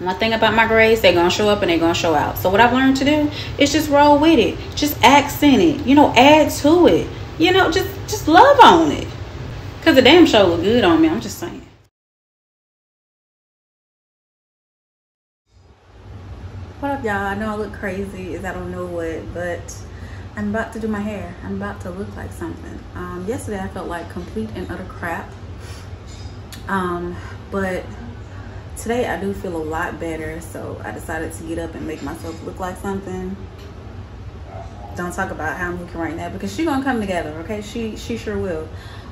One thing about my braids, they're gonna show up and they're gonna show out. So what I've learned to do is just roll with it, just accent it, you know, add to it, you know, just love on it, because the damn show look good on me. I'm just saying. What up, y'all? I know I look crazy as I don't know what, but I'm about to do my hair. I'm about to look like something. Yesterday I felt like complete and utter crap, but today I do feel a lot better, so I decided to get up and make myself look like something. Don't talk about how I'm looking right now, because she's gonna come together, okay? She sure will.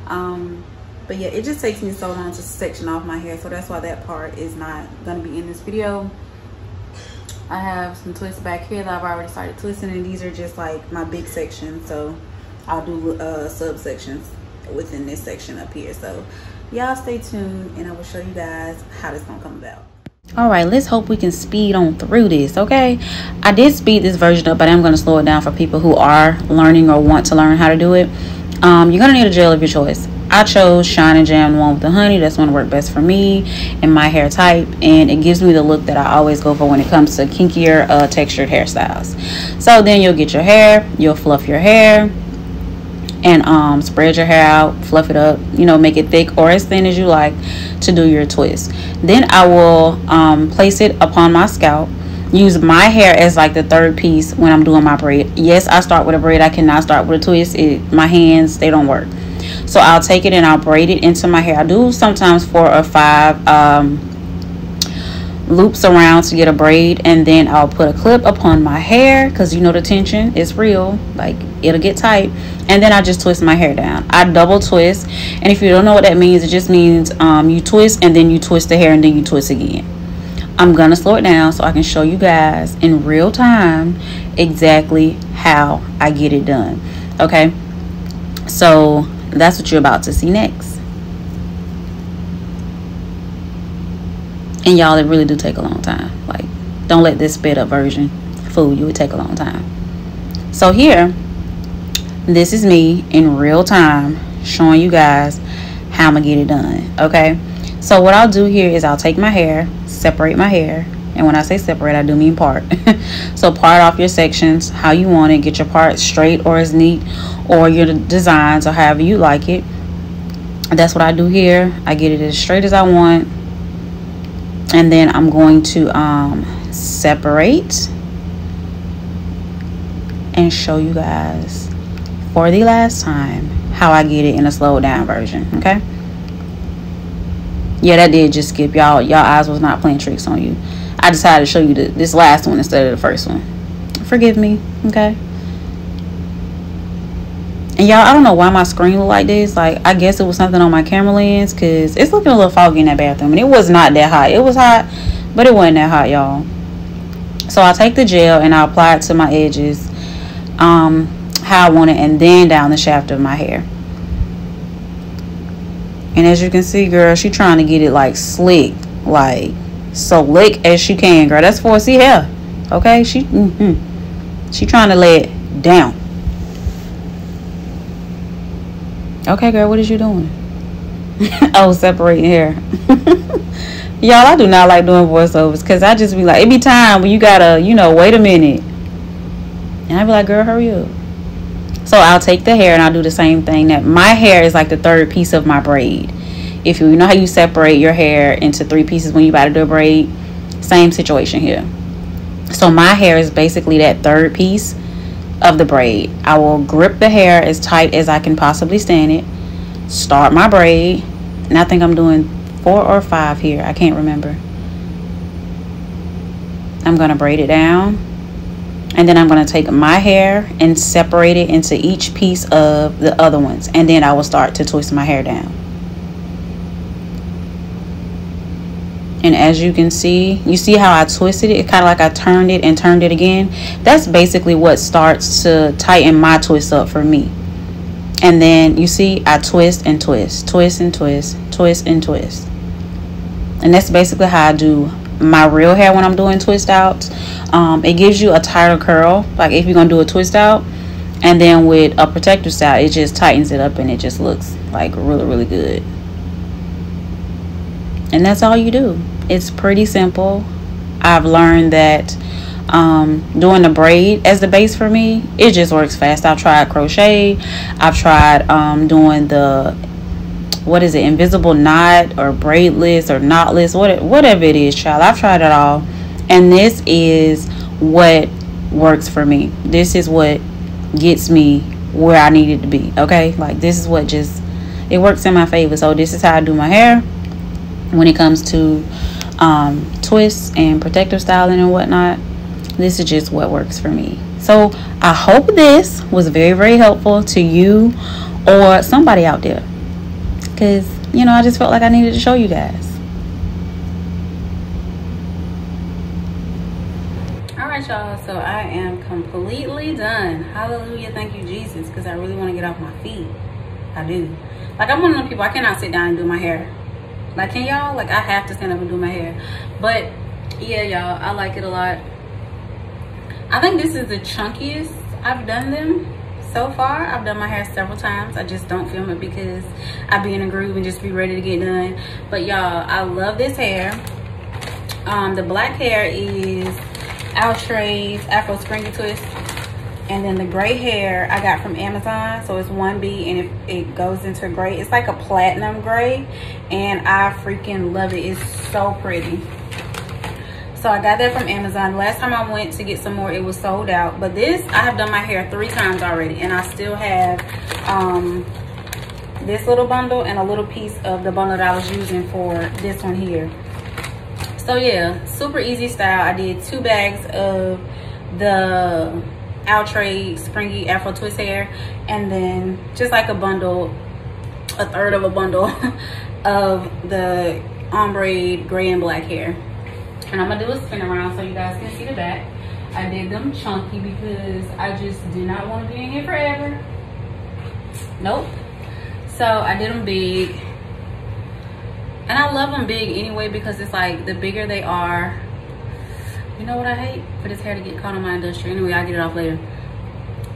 But yeah, it just takes me so long to section off my hair, so that's why that part is not gonna be in this video. I have some twists back here that I've already started twisting, and these are just like my big sections, so I'll do subsections within this section up here. So y'all stay tuned and I will show you guys how this gonna come about. All right, let's hope we can speed on through this. Okay, I did speed this version up, but I'm going to slow it down for people who are learning or want to learn how to do it. You're gonna need a gel of your choice. I chose Shine and Jam, the one with the honey. That's one that worked best for me and my hair type, and it gives me the look that I always go for when it comes to kinkier textured hairstyles. So then you'll get your hair, you'll fluff your hair, and spread your hair out, fluff it up, you know, make it thick or as thin as you like to do your twist. Then I will place it upon my scalp, use my hair as like the third piece when I'm doing my braid. Yes, I start with a braid. I cannot start with a twist. My hands, they don't work. So I'll take it and I'll braid it into my hair. I do sometimes 4 or 5 loops around to get a braid, and then I'll put a clip upon my hair, because you know the tension is real, like it'll get tight, and then I just twist my hair down. I double twist, and if you don't know what that means, it just means you twist and then you twist the hair and then you twist again. I'm gonna slow it down so I can show you guys in real time exactly how I get it done. Okay, so that's what you're about to see next. And y'all, it really do take a long time. Like, don't let this sped up version fool you. It take a long time. So here, this is me in real time showing you guys how I'm gonna get it done. Okay, so what I'll do here is I'll take my hair, separate my hair, and when I say separate, I do mean part. So part off your sections how you want it. Get your part straight or as neat, or your designs, or however you like it. That's what I do here. I get it as straight as I want, and then I'm going to separate and show you guys for the last time how I get it in a slowed down version. Okay, yeah, that did just skip. Y'all eyes was not playing tricks on you. I decided to show you this last one instead of the first one. Forgive me. Okay, and y'all, I don't know why my screen look like this. Like, I guess it was something on my camera lens, because it's looking a little foggy in that bathroom, and it was not that hot. It was hot, but it wasn't that hot, y'all. So I'll take the gel and I'll apply it to my edges how I want it, and then down the shaft of my hair. And as you can see, girl, she trying to get it like slick, like slick as she can, girl. That's 4C hair. Okay, she trying to lay it down. Okay, girl, what is you doing? Oh, separating hair. Y'all, I do not like doing voiceovers, because I just be like, it be time when you gotta, you know, wait a minute. And I be like, girl, hurry up. So I'll take the hair and I'll do the same thing. That my hair is like the third piece of my braid. If you know how you separate your hair into 3 pieces when you about to do a braid, same situation here. So my hair is basically that third piece of the braid. I will grip the hair as tight as I can possibly stand it, start my braid, and I think I'm doing 4 or 5 here, I can't remember. I'm gonna braid it down, and then I'm gonna take my hair and separate it into each piece of the other ones, and then I will start to twist my hair down. And as you can see, you see how I twisted it? It's kind of like I turned it and turned it again. That's basically what starts to tighten my twist up for me. And then you see I twist and twist, twist and twist, twist and twist. And that's basically how I do my real hair when I'm doing twist outs. It gives you a tighter curl, like if you're gonna do a twist out. And then with a protective style, it just tightens it up and it just looks like really, really good. And that's all you do. It's pretty simple. I've learned that doing the braid as the base for me, it just works fast. I've tried crochet, I've tried doing the, what is it, invisible knot or braidless or knotless, whatever it is, child. I've tried it all, and this is what works for me. This is what gets me where I need it to be. Okay, like this is what just, it works in my favor. So this is how I do my hair when it comes to twists and protective styling and whatnot. This is just what works for me. So I hope this was very, very helpful to you or somebody out there, because you know, I just felt like I needed to show you guys. All right, y'all, so I am completely done. Hallelujah, thank you Jesus, because I really want to get off my feet. I do. Like, I'm one of those people, I cannot sit down and do my hair. Like, can y'all? Like, I have to stand up and do my hair. But yeah, y'all, I like it a lot. I think this is the chunkiest I've done them so far. I've done my hair several times. I just don't film it because I be in a groove and just be ready to get done. But y'all, I love this hair. The black hair is Outre Afro Springy Twist, and then the gray hair I got from Amazon. So it's 1B and it goes into gray. It's like a platinum gray, and I freaking love it. It's so pretty. So I got that from Amazon. Last time I went to get some more, it was sold out. But this, I have done my hair 3 times already, and I still have this little bundle and a little piece of the bundle that I was using for this one here. So yeah, super easy style. I did 2 bags of the Outre Springy Afro Twist hair, and then just like a bundle, a third of a bundle of the ombre gray and black hair. And I'm gonna do a spin around so you guys can see the back. I did them chunky because I just did not want to be in here forever. Nope. So I did them big, and I love them big anyway, because it's like the bigger they are, you know what I hate? For this hair to get caught on my industrial. Anyway, I'll get it off later.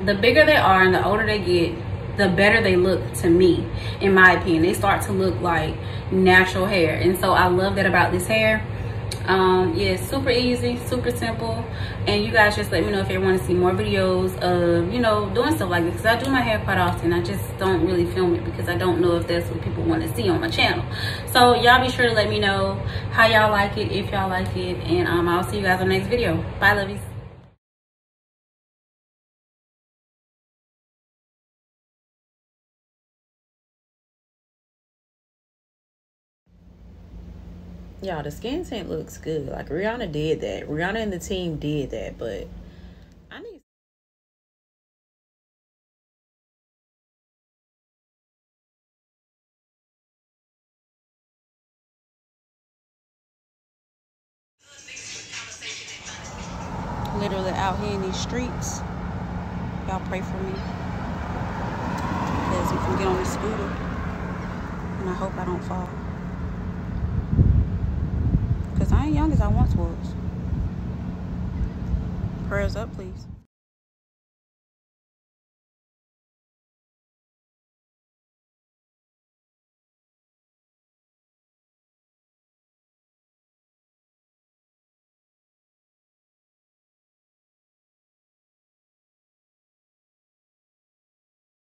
The bigger they are and the older they get, the better they look to me, in my opinion. They start to look like natural hair, and so I love that about this hair. Yeah, super easy, super simple. And you guys just let me know if you want to see more videos of, you know, doing stuff like this, because I do my hair quite often. I just don't really film it because I don't know if that's what people want to see on my channel. So y'all be sure to let me know how y'all like it, if y'all like it, and I'll see you guys on the next video. Bye, lovies. Y'all, the skin tint looks good. Like, Rihanna did that. Rihanna and the team did that, but I need... Literally out here in these streets. Y'all pray for me, because we can get on this scooter, and I hope I don't fall, because I ain't young as I once was. Prayers up, please.